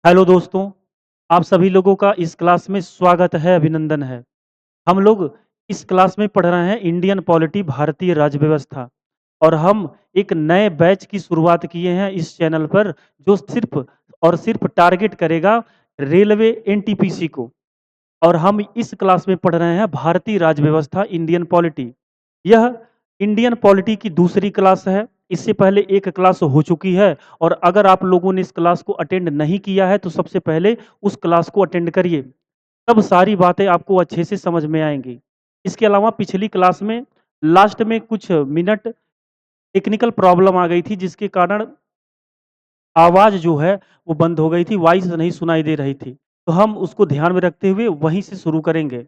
Hello दोस्तों, आप सभी लोगों का इस क्लास में स्वागत है, अभिनंदन है। हम लोग इस क्लास में पढ़ रहे हैं इंडियन पॉलिटी भारतीय राज्य व्यवस्था और हम एक नए बैच की शुरुआत किए हैं इस चैनल पर जो सिर्फ़ और सिर्फ़ टारगेट करेगा रेलवे एनटीपीसी को। और हम इस क्लास में पढ़ रहे हैं भारतीय राज्य व्यवस्था इंडियन पॉलिटी। यह इंडियन पॉलिटी की दूसरी क्लास है। इससे पहले एक क्लास हो चुकी है और अगर आप लोगों ने इस क्लास को अटेंड नहीं किया है तो सबसे पहले उस क्लास को अटेंड करिए। तब सारी बातें आपको अच्छे से समझ में आएँगी। इसके अलावा पिछली क्लास में लास्ट में कुछ मिनट टेक्निकल प्रॉब्लम आ गई थी जिसके कारण आवाज़ जो है वो बंद हो गई थी, वॉइस नहीं सुनाई दे रही थी। तो हम उसको ध्यान में रखते हुए वहीं से शुरू करेंगे।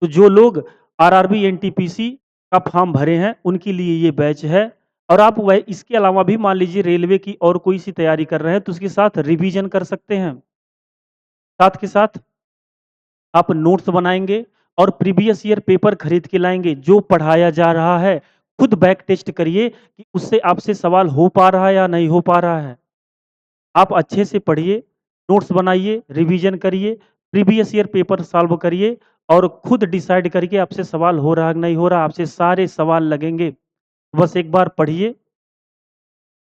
तो जो लोग आरआरबी एनटीपीसी का फॉर्म भरे हैं, उनके लिए ये बैच है। और आप वह इसके अलावा भी मान लीजिए रेलवे की और कोई सी तैयारी कर रहे हैं, तो उसके साथ रिवीजन कर सकते हैं। साथ के साथ आप नोट्स बनाएँगे और प्रीवियस ईयर पेपर खरीद के लाएँगे। जो पढ़ाया जा रहा है, खुद बैक टेस्ट करिए कि उससे आपसे सवाल हो पा रहा है या नहीं हो पा रहा है। आप अच्छे से पढ़िए, नोट्स बनाइए, रिवीजन करिए, प्रीवियस ईयर पेपर सॉल्व करिए और खुद डिसाइड करिए आपसे सवाल हो रहा है कि नहीं हो रहा, आपसे सारे सवाल लगेंगे। बस एक बार पढ़िए।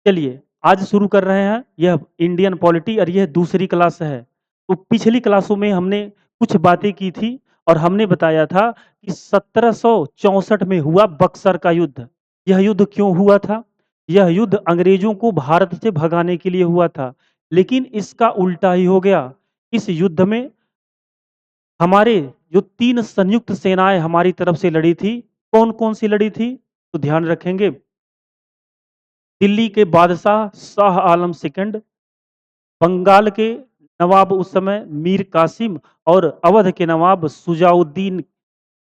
चलिए, आज शुरू कर रहे हैं, यह इंडियन पॉलिटी और यह दूसरी क्लास है। तो पिछली क्लासों में हमने कुछ बातें की थी और हमने बताया था कि 1764 में हुआ बक्सर का युद्ध। यह युद्ध क्यों हुआ था? यह युद्ध अंग्रेजों को भारत से भगाने के लिए हुआ था, लेकिन इसका उल्टा ही हो गया। इस युद्ध में हमारे जो 3 संयुक्त सेनाएँ हमारी तरफ से लड़ी थी, कौन-कौन सी लड़ी थी? तो ध्यान रखेंगे, दिल्ली के बादशाह शाह आलम सेकंड, बंगाल के नवाब उस समय मीर कासिम और अवध के नवाब शुजाउद्दीन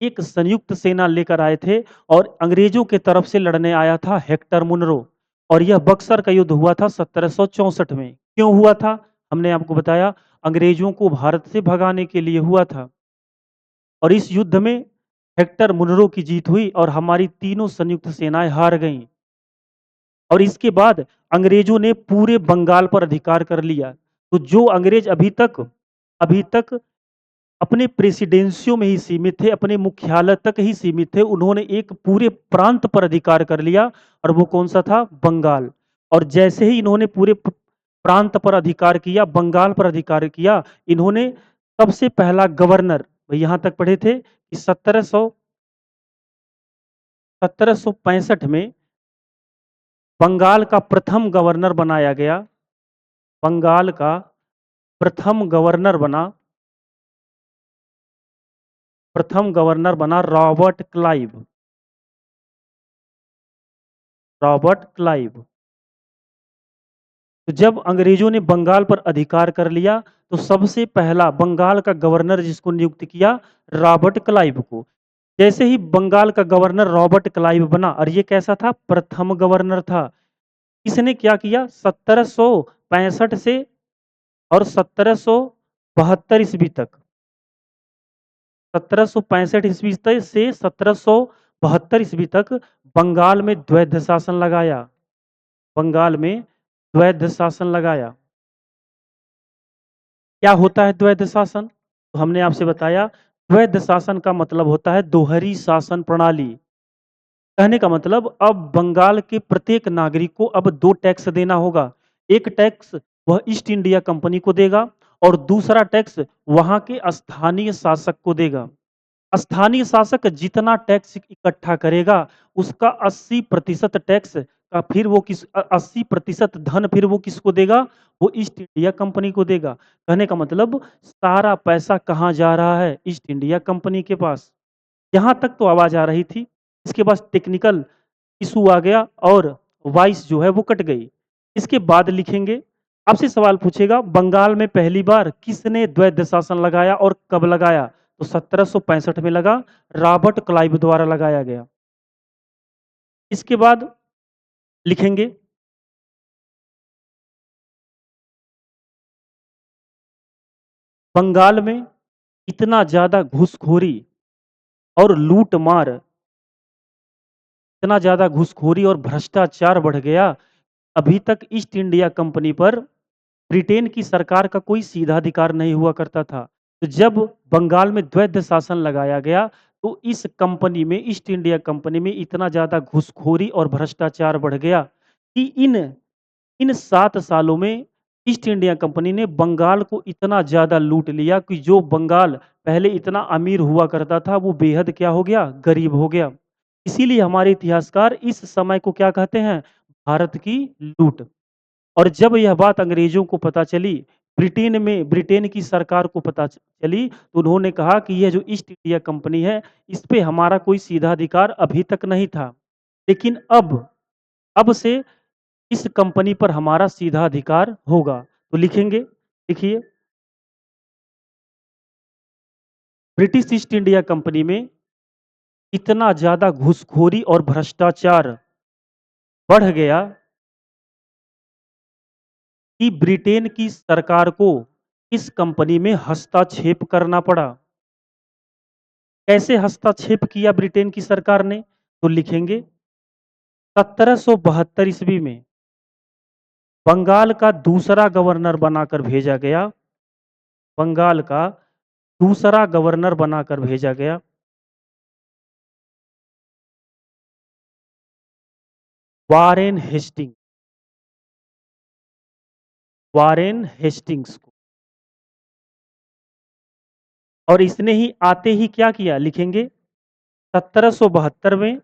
एक संयुक्त सेना लेकर आए थे और अंग्रेजों के तरफ से लड़ने आया था हेक्टर मुनरो। और यह बक्सर का युद्ध हुआ था 1764 में। क्यों हुआ था? हमने आपको बताया, अंग्रेजों को भारत से भगाने के लिए हुआ था। और इस युद्ध में हेक्टर मुनरो की जीत हुई और हमारी तीनों संयुक्त सेनाएं हार गईं। और इसके बाद अंग्रेजों ने पूरे बंगाल पर अधिकार कर लिया। तो जो अंग्रेज अभी तक अपने प्रेसिडेंसियों में ही सीमित थे, अपने मुख्यालय तक ही सीमित थे, उन्होंने एक पूरे प्रांत पर अधिकार कर लिया और वो कौन-सा था? बंगाल। और जैसे ही इन्होंने पूरे प्रांत पर अधिकार किया, बंगाल पर अधिकार किया, इन्होंने सबसे पहला गवर्नर, यहाँ तक पढ़े थे कि 1765 में बंगाल का प्रथम गवर्नर बनाया गया। बंगाल का प्रथम गवर्नर बना रॉबर्ट क्लाइव। तो जब अंग्रेजों ने बंगाल पर अधिकार कर लिया, तो सबसे पहला बंगाल का गवर्नर जिसको नियुक्त किया, रॉबर्ट क्लाइव को। जैसे ही बंगाल का गवर्नर रॉबर्ट क्लाइव बना, और ये कैसा था? प्रथम गवर्नर था। इसने क्या किया? 1765 से और 1772 ईस्वी तक, 1765 ईस्वी से 1772 ईस्वी तक बंगाल में द्वैध शासन लगाया। बंगाल में द्वैध शासन लगाया। क्या होता है द्वैध शासन? तो हमने आपसे बताया, द्वैध शासन का मतलब होता है दोहरी शासन प्रणाली। कहने का मतलब अब बंगाल के प्रत्येक नागरिक को अब 2 टैक्स देना होगा। एक टैक्स वह ईस्ट इंडिया कंपनी को देगा और दूसरा टैक्स वहाँ के स्थानीय शासक को देगा। स्थानीय शासक जितना टैक्स इकट्ठा करेगा, उसका 80% टैक्स का फिर वो 80% धन फिर वो किसको देगा? वो ईस्ट इंडिया कंपनी को देगा। कहने का मतलब सारा पैसा कहाँ जा रहा है? ईस्ट इंडिया कंपनी के पास। यहाँ तक तो आवाज़ आ रही थी। इसके बाद टेक्निकल इश्यू आ गया और वॉइस जो है वो कट गई। इसके बाद लिखेंगे, आपसे सवाल पूछेगा बंगाल में पहली बार किसने द्वैध शासन लगाया और कब लगाया? तो 1765 में लगा, रॉबर्ट क्लाइव द्वारा लगाया गया। इसके बाद लिखेंगे, बंगाल में इतना ज़्यादा घूसखोरी और लूट-मार, इतना ज़्यादा घूसखोरी और भ्रष्टाचार बढ़ गया, अभी तक ईस्ट इंडिया कंपनी पर ब्रिटेन की सरकार का कोई सीधा अधिकार नहीं हुआ करता था। तो जब बंगाल में द्वैध शासन लगाया गया, तो इस कंपनी में, ईस्ट इंडिया कंपनी में इतना ज़्यादा घूसखोरी और भ्रष्टाचार बढ़ गया कि इन इन 7 सालों में ईस्ट इंडिया कंपनी ने बंगाल को इतना ज़्यादा लूट लिया कि जो बंगाल पहले इतना अमीर हुआ करता था, वो बेहद क्या हो गया? गरीब हो गया। इसीलिए हमारे इतिहासकार इस समय को क्या कहते हैं? भारत की लूट। और जब यह बात अंग्रेज़ों को पता चली, ब्रिटेन की सरकार को पता चली, तो उन्होंने कहा कि यह जो ईस्ट इंडिया कंपनी है, इस पे हमारा कोई सीधा अधिकार अभी तक नहीं था। लेकिन अब से इस कंपनी पर हमारा सीधा अधिकार होगा। तो लिखेंगे, लिखिए, ब्रिटिश ईस्ट इंडिया कंपनी में इतना ज़्यादा घूसखोरी और भ्रष्टाचार बढ़ गया कि ब्रिटेन की सरकार को इस कंपनी में हस्तक्षेप करना पड़ा। कैसे हस्तक्षेप किया ब्रिटेन की सरकार ने? तो लिखेंगे 1772 ईस्वी में बंगाल का दूसरा गवर्नर बनाकर भेजा गया। बंगाल का दूसरा गवर्नर बनाकर भेजा गया वारेन हेस्टिंग, वारेन हेस्टिंग्स को। और इसने ही आते ही क्या किया? लिखेंगे 1772 में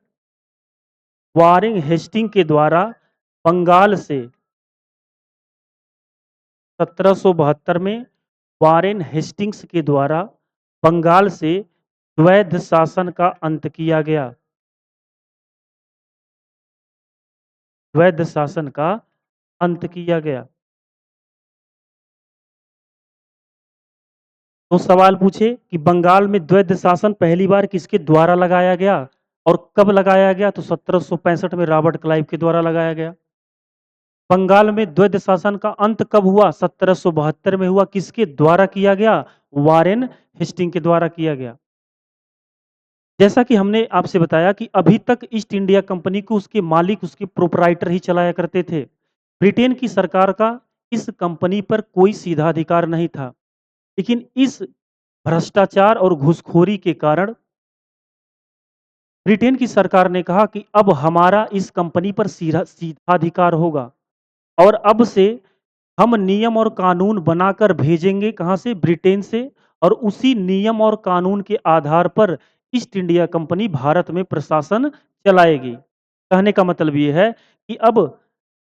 वारेन हेस्टिंग के द्वारा बंगाल से, 1772 में वारेन हेस्टिंग्स के द्वारा बंगाल से द्वैध शासन का अंत किया गया। द्वैध शासन का अंत किया गया। तो सवाल पूछे कि बंगाल में द्वैध शासन पहली बार किसके द्वारा लगाया गया और कब लगाया गया? तो 1765 में रॉबर्ट क्लाइव के द्वारा लगाया गया। बंगाल में द्वैध शासन का अंत कब हुआ? 1772 में हुआ। किसके द्वारा किया गया? वारेन हेस्टिंग के द्वारा किया गया। जैसा कि हमने आपसे बताया कि अभी तक ईस्ट इंडिया कंपनी को उसके मालिक, उसके प्रोपराइटर ही चलाया करते थे। ब्रिटेन की सरकार का इस कंपनी पर कोई सीधा अधिकार नहीं था। लेकिन इस भ्रष्टाचार और घूसखोरी के कारण ब्रिटेन की सरकार ने कहा कि अब हमारा इस कंपनी पर सीधा सीधा अधिकार होगा और अब से हम नियम और कानून बनाकर भेजेंगे। कहां से? ब्रिटेन से। और उसी नियम और कानून के आधार पर ईस्ट इंडिया कंपनी भारत में प्रशासन चलाएगी। कहने का मतलब ये है कि अब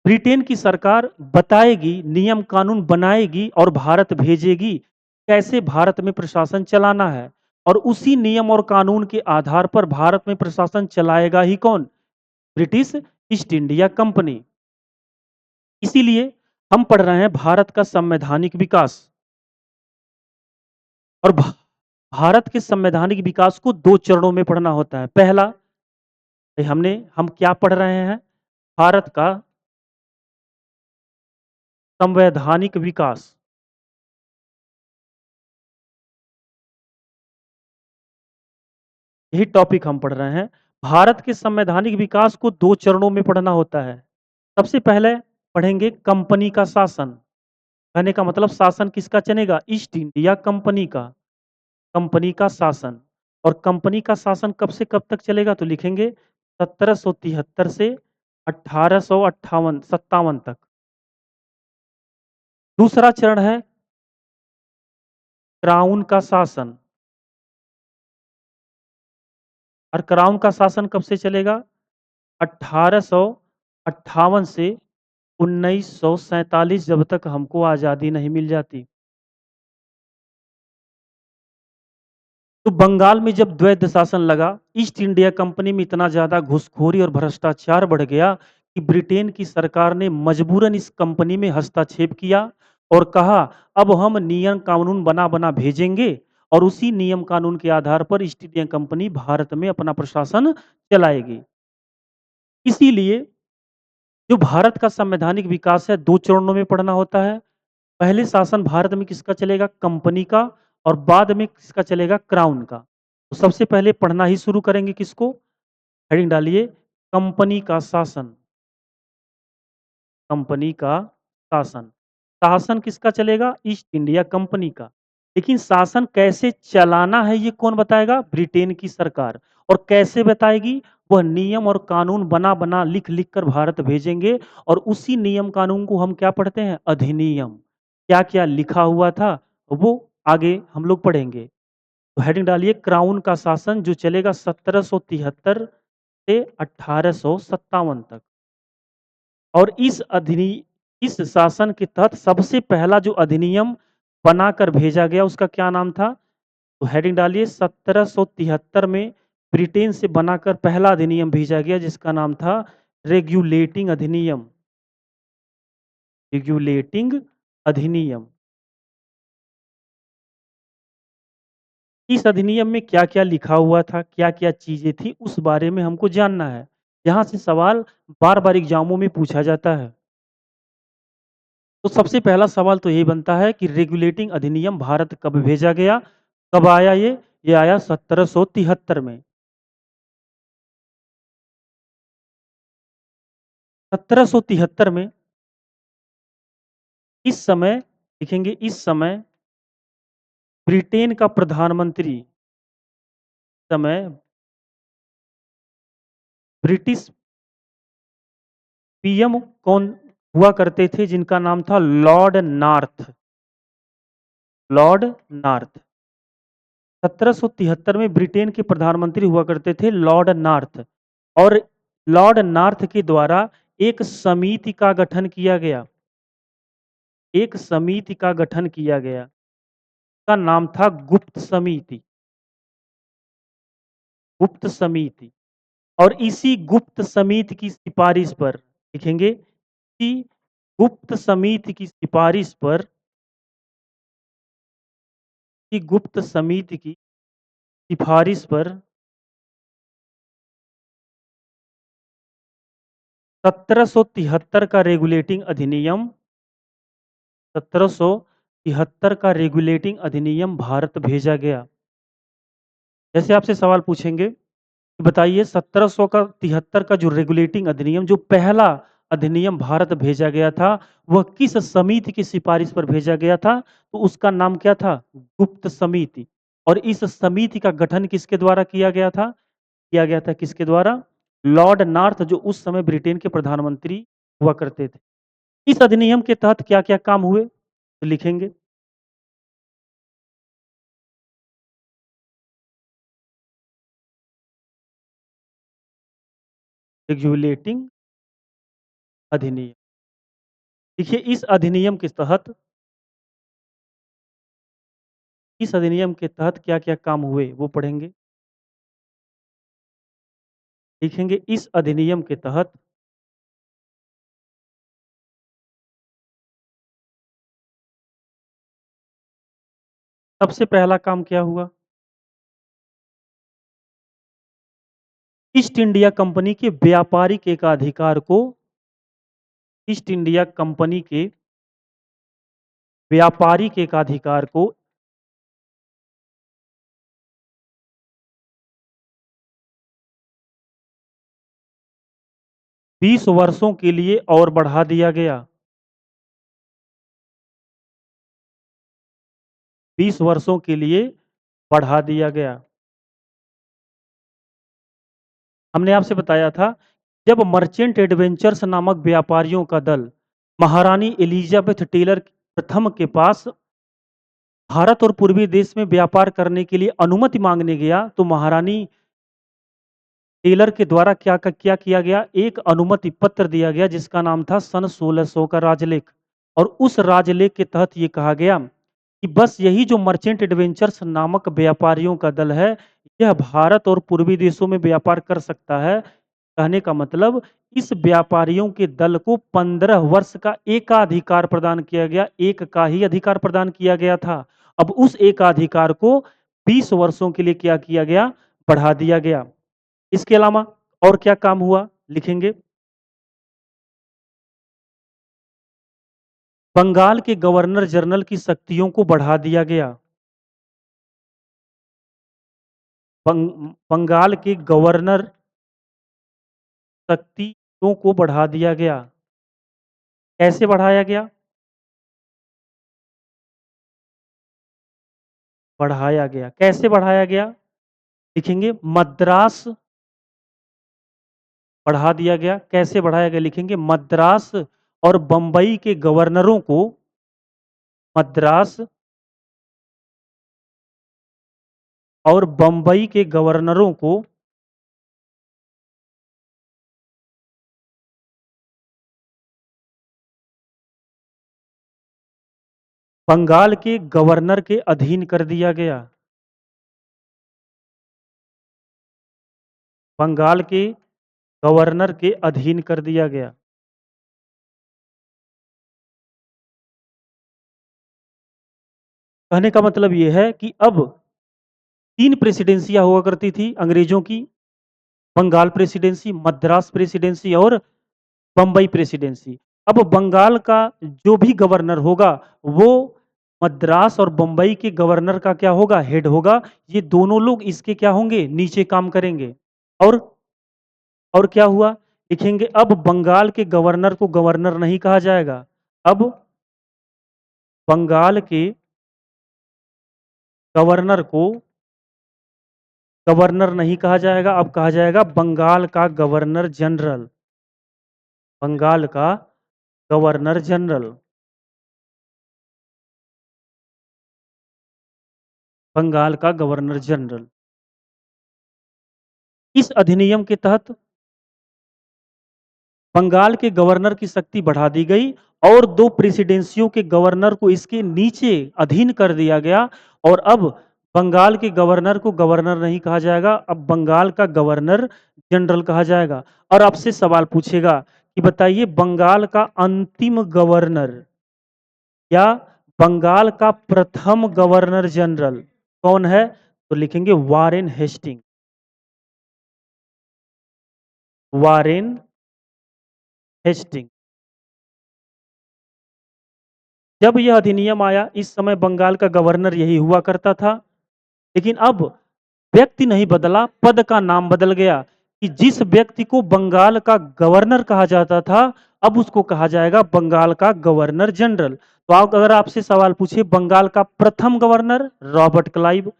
ब्रिटेन की सरकार बताएगी, नियम कानून बनाएगी और भारत भेजेगी कैसे भारत में प्रशासन चलाना है। और उसी नियम और कानून के आधार पर भारत में प्रशासन चलाएगा ही कौन? British east India company. इसीलिए हम पढ़ रहे हैं भारत का संवैधानिक विकास। और भारत के संवैधानिक विकास को 2 चरणों में पढ़ना होता है। पहला, हम क्या पढ़ रहे हैं? भारत का संवैधानिक विकास। यही टॉपिक हम पढ़ रहे हैं। भारत के संवैधानिक विकास को 2 चरणों में पढ़ना होता है। सबसे पहले पढ़ेंगे कंपनी का शासन। कहने का मतलब शासन किसका चलेगा? ईस्ट इंडिया कंपनी का। कंपनी का शासन। और कंपनी का शासन कब से कब तक चलेगा? तो लिखेंगे 1773 से 1857 तक। दूसरा चरण है क्राउन का शासन। और क्राउन का शासन कब से चलेगा? 1858 से 1947, जब तक हमको आज़ादी नहीं मिल जाती। तो बंगाल में जब द्वैध शासन लगा, ईस्ट इंडिया कंपनी में इतना ज़्यादा घूसखोरी और भ्रष्टाचार बढ़ गया कि ब्रिटेन की सरकार ने मजबूरन इस कंपनी में हस्तक्षेप किया और कहा, अब हम नियम कानून बना-बना भेजेंगे और उसी नियम कानून के आधार पर ईस्ट इंडिया कंपनी भारत में अपना प्रशासन चलाएगी। इसीलिए जो भारत का संवैधानिक विकास है, 2 चरणों में पढ़ना होता है। पहले शासन भारत में किसका चलेगा? कंपनी का। और बाद में किसका चलेगा? क्राउन का। तो सबसे पहले पढ़ना ही शुरू करेंगे किसको? हेडिंग डालिए, कंपनी का शासन। कंपनी का शासन। शासन किसका चलेगा? ईस्ट इंडिया कंपनी का। लेकिन शासन कैसे चलाना है ये कौन बताएगा? ब्रिटेन की सरकार। और कैसे बताएगी? वह नियम और कानून बना-बना, लिख-लिख कर भारत भेजेंगे और उसी नियम कानून को हम क्या पढ़ते हैं? अधिनियम। क्या-क्या लिखा हुआ था, वो आगे हम लोग पढ़ेंगे। तो हेडिंग डालिए क्राउन का शासन जो चलेगा 1773 से 1857 तक। और इस शासन के तहत सबसे पहला जो अधिनियम बनाकर भेजा गया उसका क्या नाम था? तो हेडिंग डालिए 1773 में ब्रिटेन से बनाकर पहला अधिनियम भेजा गया जिसका नाम था रेगुलेटिंग अधिनियम। रेगुलेटिंग अधिनियम। इस अधिनियम में क्या-क्या लिखा हुआ था, क्या-क्या चीज़ें थी, उस बारे में हमको जानना है। यहाँ से सवाल बार-बार एग्ज़ामों में पूछा जाता है। तो सबसे पहला सवाल तो यही बनता है कि रेगुलेटिंग अधिनियम भारत कब भेजा गया? कब आया ये? ये आया 1773 में। 1773 में इस समय लिखेंगे इस समय ब्रिटेन का प्रधानमंत्री समय ब्रिटिश पीएम कौन हुआ करते थे जिनका नाम था लॉर्ड नॉर्थ। Lord north. 1773 में ब्रिटेन के प्रधानमंत्री हुआ करते थे लॉर्ड नॉर्थ। और लॉर्ड नॉर्थ के द्वारा एक समिति का गठन किया गया। एक समिति का गठन किया गया। का नाम था गुप्त समिति। गुप्त समिति। और इसी गुप्त समिति की सिफारिश पर लिखेंगे कि गुप्त समिति की सिफारिश पर कि गुप्त समिति की सिफारिश पर 1773 का रेगुलेटिंग अधिनियम 1773 का रेगुलेटिंग अधिनियम भारत भेजा गया। जैसे आपसे सवाल पूछेंगे कि बताइए 1700 का 73 का जो रेगुलेटिंग अधिनियम जो पहला अधिनियम भारत भेजा गया था, वह किस समिति की सिफारिश पर भेजा गया था? तो उसका नाम क्या था? गुप्त समिति। और इस समिति का गठन किसके द्वारा किया गया था? किया गया था किसके द्वारा? लॉर्ड नॉर्थ जो उस समय ब्रिटेन के प्रधानमंत्री हुआ करते थे। इस अधिनियम के तहत क्या-क्या काम हुए? तो लिखेंगे रेगुलेटिंग अधिनियम। देखिए इस अधिनियम के तहत क्या-क्या काम हुए वो पढ़ेंगे। लिखेंगे इस अधिनियम के तहत सबसे पहला काम क्या हुआ? ईस्ट इंडिया कंपनी के व्यापारिक एकाधिकार को ईस्ट इंडिया कंपनी के व्यापारिक एकाधिकार को 20 वर्षों के लिए और बढ़ा दिया गया। 20 वर्षों के लिए बढ़ा दिया गया। हमने आपसे बताया था जब मर्चेंट एडवेंचर्स नामक व्यापारियों का दल महारानी एलिजाबेथ टेलर प्रथम के पास भारत और पूर्वी देश में व्यापार करने के लिए अनुमति मांगने गया तो महारानी टेलर के द्वारा क्या किया गया? एक अनुमति पत्र दिया गया जिसका नाम था सन 1600 का राजलेख। और उस राजलेख के तहत ये कहा गया कि बस यही जो मर्चेंट एडवेंचर्स नामक व्यापारियों का दल है, यह भारत और पूर्वी देशों में व्यापार कर सकता है। कहने का मतलब इस व्यापारियों के दल को 15 वर्ष का एकाधिकार प्रदान किया गया। एक का ही अधिकार प्रदान किया गया था। अब उस एकाधिकार को 20 वर्षों के लिए क्या किया गया? बढ़ा दिया गया। इसके अलावा और क्या काम हुआ? लिखेंगे बंगाल के गवर्नर जनरल की शक्तियों को बढ़ा दिया गया। बंगाल के गवर्नर शक्तियों को बढ़ा दिया गया। कैसे बढ़ाया गया? बढ़ाया गया। कैसे बढ़ाया गया? लिखेंगे मद्रास बढ़ा दिया गया। कैसे बढ़ाया गया? लिखेंगे मद्रास और बंबई के गवर्नरों को मद्रास और बंबई के गवर्नरों को बंगाल के गवर्नर के अधीन कर दिया गया। बंगाल के गवर्नर के अधीन कर दिया गया। कहने का मतलब ये है कि अब 3 प्रेसिडेंसियाँ हुआ करती थी अंग्रेजों की, बंगाल प्रेसिडेंसी, मद्रास प्रेसिडेंसी और बंबई प्रेसिडेंसी। अब बंगाल का जो भी गवर्नर होगा, वो मद्रास और बंबई के गवर्नर का क्या होगा? हेड होगा। ये दोनों लोग इसके क्या होंगे? नीचे काम करेंगे। और और क्या हुआ? लिखेंगे अब बंगाल के गवर्नर को गवर्नर नहीं कहा जाएगा। अब बंगाल के गवर्नर को गवर्नर नहीं कहा जाएगा, अब कहा जाएगा बंगाल का गवर्नर जनरल। बंगाल का गवर्नर जनरल। बंगाल का गवर्नर जनरल। इस अधिनियम के तहत बंगाल के गवर्नर की शक्ति बढ़ा दी गई और 2 प्रेसिडेंसियों के गवर्नर को इसके नीचे अधीन कर दिया गया और अब बंगाल के गवर्नर को गवर्नर नहीं कहा जाएगा, अब बंगाल का गवर्नर जनरल कहा जाएगा। और आपसे सवाल पूछेगा कि बताइए बंगाल का अंतिम गवर्नर या बंगाल का प्रथम गवर्नर जनरल कौन है? तो लिखेंगे वारेन हेस्टिंग। Warren Hasting. जब यह अधिनियम आया, इस समय बंगाल का गवर्नर यही हुआ करता था। लेकिन अब व्यक्ति नहीं बदला, पद का नाम बदल गया कि जिस व्यक्ति को बंगाल का गवर्नर कहा जाता था, अब उसको कहा जाएगा बंगाल का गवर्नर जनरल। तो आप अगर आपसे सवाल पूछे बंगाल का प्रथम गवर्नर रॉबर्ट क्लाइव,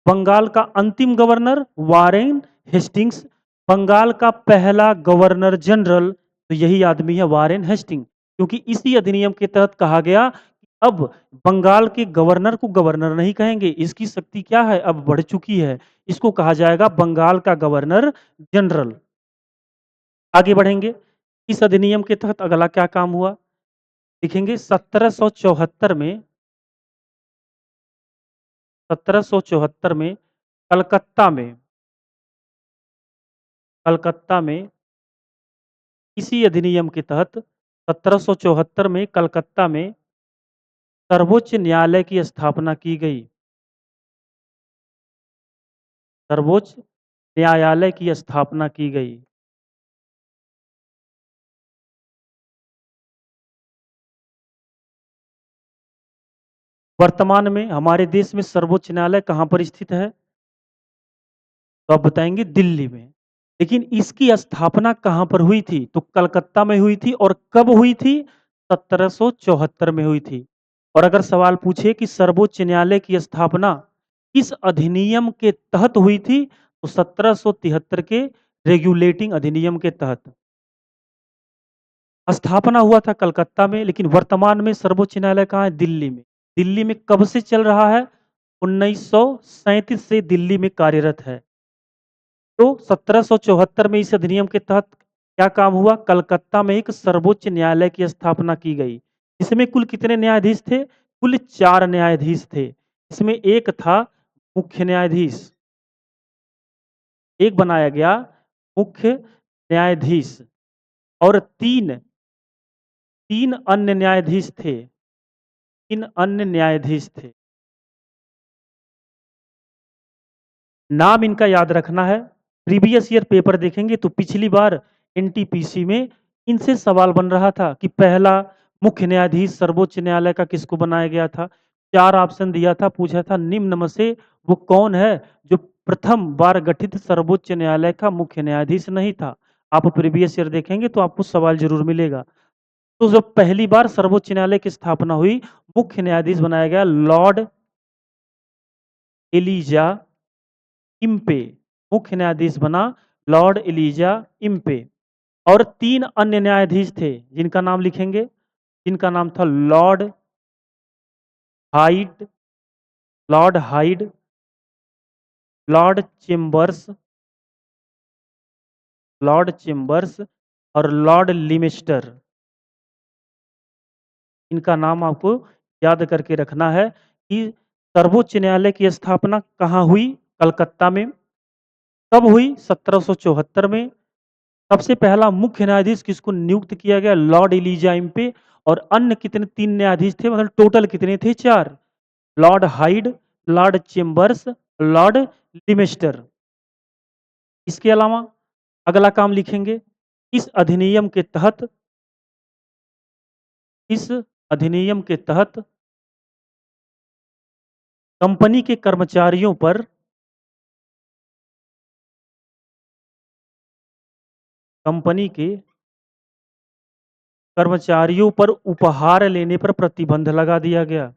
बंगाल का अंतिम गवर्नर वारेन हेस्टिंग्स, बंगाल का पहला गवर्नर जनरल, तो यही आदमी है वारेन हेस्टिंग। क्योंकि इसी अधिनियम के तहत कहा गया कि अब बंगाल के गवर्नर को गवर्नर नहीं कहेंगे, इसकी शक्ति क्या है? अब बढ़ चुकी है, इसको कहा जाएगा बंगाल का गवर्नर जनरल। आगे बढ़ेंगे। इस अधिनियम के तहत अगला क्या काम हुआ? लिखेंगे 1774 में 1774 में कलकत्ता में कलकत्ता में इसी अधिनियम के तहत 1774 में कलकत्ता में सर्वोच्च न्यायालय की स्थापना की गई। सर्वोच्च न्यायालय की स्थापना की गई। वर्तमान में हमारे देश में सर्वोच्च न्यायालय कहाँ पर स्थित है? तो आप बताएंगे दिल्ली में। लेकिन इसकी स्थापना कहाँ पर हुई थी? तो कलकत्ता में हुई थी। और कब हुई थी? 1774 में हुई थी। और अगर सवाल पूछे कि सर्वोच्च न्यायालय की स्थापना किस अधिनियम के तहत हुई थी? तो 1773 के रेगुलेटिंग अधिनियम के तहत स्थापना हुआ था कलकत्ता में, लेकिन वर्तमान में सर्वोच्च न्यायालय कहाँ है? दिल्ली में। दिल्ली में कब से चल रहा है? 1937 से दिल्ली में कार्यरत है। तो 1774 में इस अधिनियम के तहत क्या काम हुआ? कलकत्ता में एक सर्वोच्च न्यायालय की स्थापना की गई। इसमें कुल कितने न्यायाधीश थे? कुल 4 न्यायाधीश थे। इसमें एक था मुख्य न्यायाधीश, एक बनाया गया मुख्य न्यायाधीश और 3 अन्य न्यायाधीश थे। 3 अन्य न्यायाधीश थे। नाम इनका याद रखना है। प्रीवियस ईयर पेपर देखेंगे तो पिछली बार एनटीपीसी में इनसे सवाल बन रहा था कि पहला मुख्य न्यायाधीश सर्वोच्च न्यायालय का किसको बनाया गया था? 4 ऑप्शन दिया था, पूछा था निम्न में से वो कौन है जो प्रथम बार गठित सर्वोच्च न्यायालय का मुख्य न्यायाधीश नहीं था? आप प्रीवियस ईयर देखेंगे तो आपको सवाल जरूर मिलेगा। तो जब पहली बार सर्वोच्च न्यायालय की स्थापना हुई, मुख्य न्यायाधीश बनाया गया लॉर्ड एलिजा इम्पे, मुख्य न्यायाधीश बना लॉर्ड एलिजा इम्पे। और 3 अन्य न्यायाधीश थे, जिनका नाम लिखेंगे, जिनका नाम था hide Lord hide, Lord chambers और लॉर्ड लिमेस्टर। इनका नाम आपको याद करके रखना है कि सर्वोच्च न्यायालय की स्थापना कहाँ हुई? कलकत्ता में। कब हुई? 1774 में। सबसे पहला मुख्य न्यायाधीश किसको नियुक्त किया गया? लॉर्ड एलिजा पे। और अन्य कितने? 3 न्यायाधीश थे, मतलब टोटल कितने थे? 4। Lord hide, Lord chambers, Lord लिमेस्टर। इसके अलावा अगला काम लिखेंगे, इस अधिनियम के तहत इस अधिनियम के तहत कंपनी के कर्मचारियों पर कंपनी के कर्मचारियों पर उपहार लेने पर प्रतिबंध लगा दिया गया।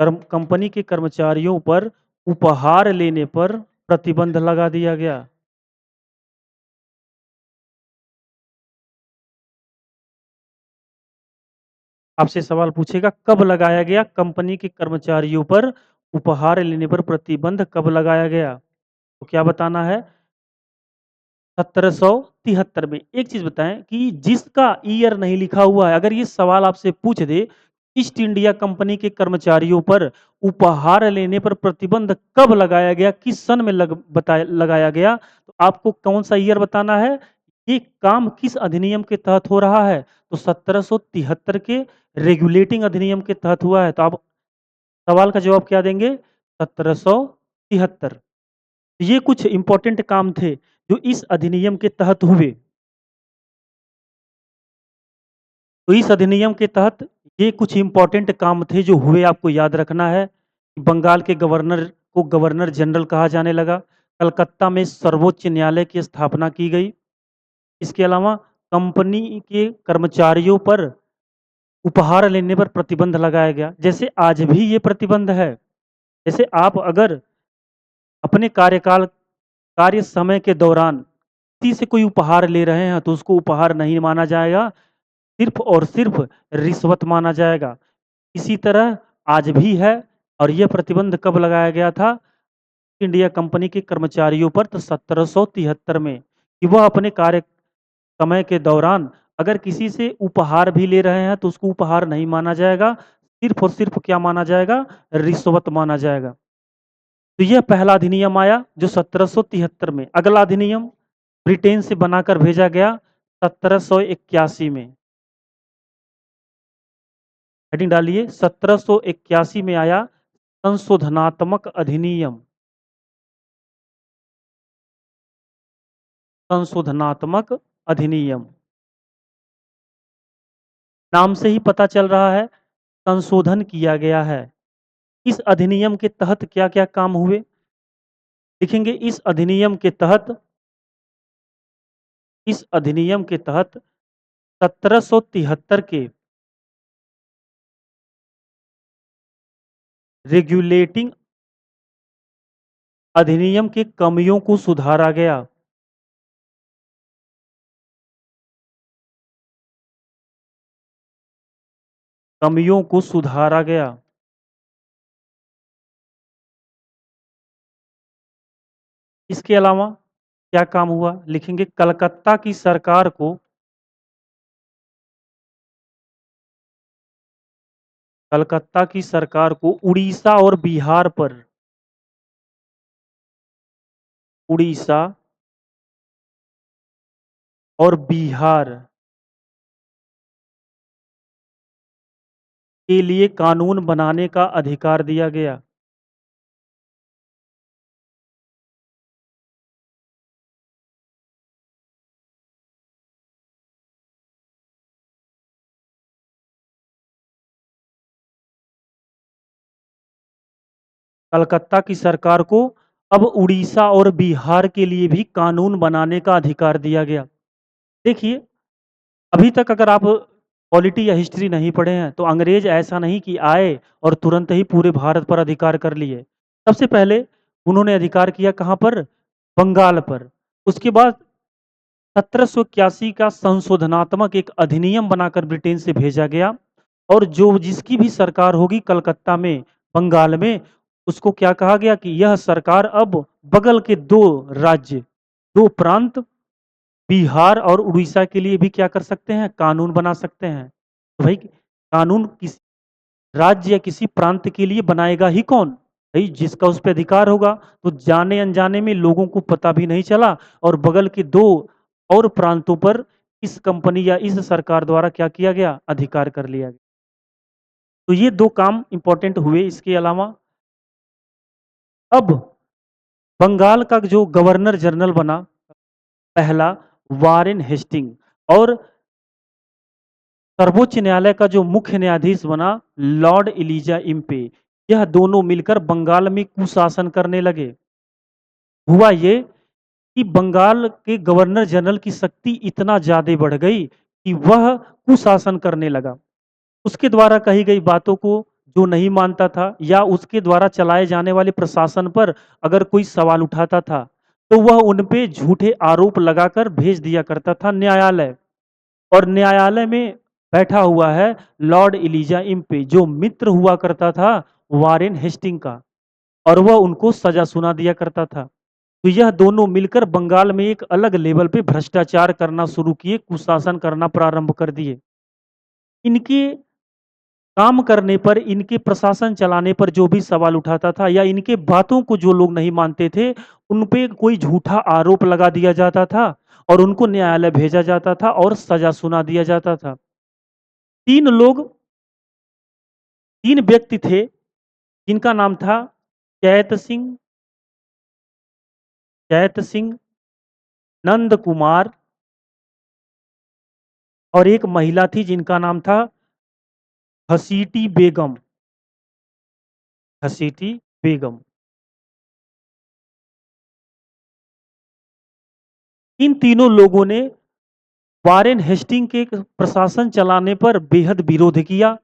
कंपनी के कर्मचारियों पर उपहार लेने पर प्रतिबंध लगा दिया गया। आपसे सवाल पूछेगा कब लगाया गया? कंपनी के कर्मचारियों पर उपहार लेने पर प्रतिबंध कब लगाया गया? तो क्या बताना है? 1773 में। एक चीज बताएं कि जिसका ईयर नहीं लिखा हुआ है, अगर ये सवाल आपसे पूछ दे ईस्ट इंडिया कंपनी के कर्मचारियों पर उपहार लेने पर प्रतिबंध कब लगाया गया, किस सन में लगाया गया, तो आपको कौन सा ईयर बताना है? ये काम किस अधिनियम के तहत हो रहा है? तो 1773 के रेगुलेटिंग अधिनियम के तहत हुआ है। तो आप सवाल का जवाब क्या देंगे? 1773। ये कुछ इंपॉर्टेंट काम थे जो इस अधिनियम के तहत हुए। तो इस अधिनियम के तहत ये कुछ इंपॉर्टेंट काम थे जो हुए, आपको याद रखना है। बंगाल के गवर्नर को गवर्नर जनरल कहा जाने लगा। कलकत्ता में सर्वोच्च न्यायालय की स्थापना की गई। इसके अलावा कंपनी के कर्मचारियों पर उपहार लेने पर प्रतिबंध लगाया गया। जैसे आज भी ये प्रतिबंध है। जैसे आप अगर अपने कार्य समय के दौरान किसी से कोई उपहार ले रहे हैं तो उसको उपहार नहीं माना जाएगा, सिर्फ और सिर्फ रिश्वत माना जाएगा। इसी तरह आज भी है। और यह प्रतिबंध कब लगाया गया था? इंडिया कंपनी के कर्मचारियों पर, तो 1773 में, कि वह अपने कार्य समय के दौरान अगर किसी से उपहार भी ले रहे हैं तो उसको उपहार नहीं माना जाएगा, सिर्फ और सिर्फ क्या माना जाएगा? रिश्वत माना जाएगा। तो यह पहला अधिनियम आया जो 1773 में। अगला अधिनियम ब्रिटेन से बनाकर भेजा गया 1781 में। हेडिंग डालिए, 1781 में आया संशोधनात्मक अधिनियम। संशोधनात्मक अधिनियम नाम से ही पता चल रहा है, संशोधन किया गया है। इस अधिनियम के तहत क्या क्या काम हुए लिखेंगे? इस अधिनियम के तहत 1773 के रेगुलेटिंग अधिनियम के कमियों को सुधारा गया। कमियों को सुधारा गया। इसके अलावा क्या काम हुआ लिखेंगे? कलकत्ता की सरकार को उड़ीसा और बिहार पर उड़ीसा और बिहार के लिए कानून बनाने का अधिकार दिया गया। कलकत्ता की सरकार को अब उड़ीसा और बिहार के लिए भी कानून बनाने का अधिकार दिया गया। देखिए, अभी तक अगर आप पॉलिटी या हिस्ट्री नहीं पढ़े हैं, तो अंग्रेज ऐसा नहीं कि आए और तुरंत ही पूरे भारत पर अधिकार कर लिए। सबसे पहले उन्होंने अधिकार किया कहाँ पर? बंगाल पर। उसके बाद 1781 का संशोधनात्मक एक अधिनियम बनाकर ब्रिटेन से भेजा गया और जो जिसकी भी सरकार होगी कलकत्ता में, बंगाल में, उसको क्या कहा गया कि यह सरकार अब बगल के 2 राज्य, 2 प्रांत बिहार और उड़ीसा के लिए भी क्या कर सकते हैं? कानून बना सकते हैं। तो भाई कानून किस राज्य या किसी प्रांत के लिए बनाएगा ही कौन? भाई जिसका उस पे अधिकार होगा। तो जाने अनजाने में लोगों को पता भी नहीं चला और बगल के 2 और प्रांतों पर इस कंपनी या इस सरकार द्वारा क्या किया गया? अधिकार कर लिया गया। तो ये 2 काम इंपॉर्टेंट हुए। इसके अलावा अब बंगाल का जो गवर्नर जनरल बना, पहला वारेन हेस्टिंग, और सर्वोच्च न्यायालय का जो मुख्य न्यायाधीश बना लॉर्ड एलिजा इम्पे। यह दोनों मिलकर बंगाल में कुशासन करने लगे। हुआ ये कि बंगाल के गवर्नर जनरल की शक्ति इतना ज्यादा बढ़ गई कि वह कुशासन करने लगा। उसके द्वारा कही गई बातों को जो नहीं मानता था या उसके द्वारा चलाए जाने वाले प्रशासन पर अगर कोई सवाल उठाता था, तो वह उन पे झूठे आरोप लगाकर भेज दिया करता था न्यायालय। और न्यायालय में बैठा हुआ है लॉर्ड एलिजा इम्पे, जो मित्र हुआ करता था वारेन हेस्टिंग का, और वह उनको सजा सुना दिया करता था। तो यह दोनों मिलकर बंगाल में एक अलग लेवल पे भ्रष्टाचार करना शुरू किए, कुशासन करना प्रारंभ कर दिए। इनके काम करने पर, इनके प्रशासन चलाने पर जो भी सवाल उठाता था या इनके बातों को जो लोग नहीं मानते थे, उन पे कोई झूठा आरोप लगा दिया जाता था और उनको न्यायालय भेजा जाता था और सजा सुना दिया जाता था। 3 लोग, 3 व्यक्ति थे जिनका नाम था चैत सिंह, चैत सिंह, नंद कुमार, और एक महिला थी जिनका नाम था हसीटी बेगम, हसीटी बेगम। इन तीनों लोगों ने वारेन हेस्टिंग के प्रशासन चलाने पर बेहद विरोध किया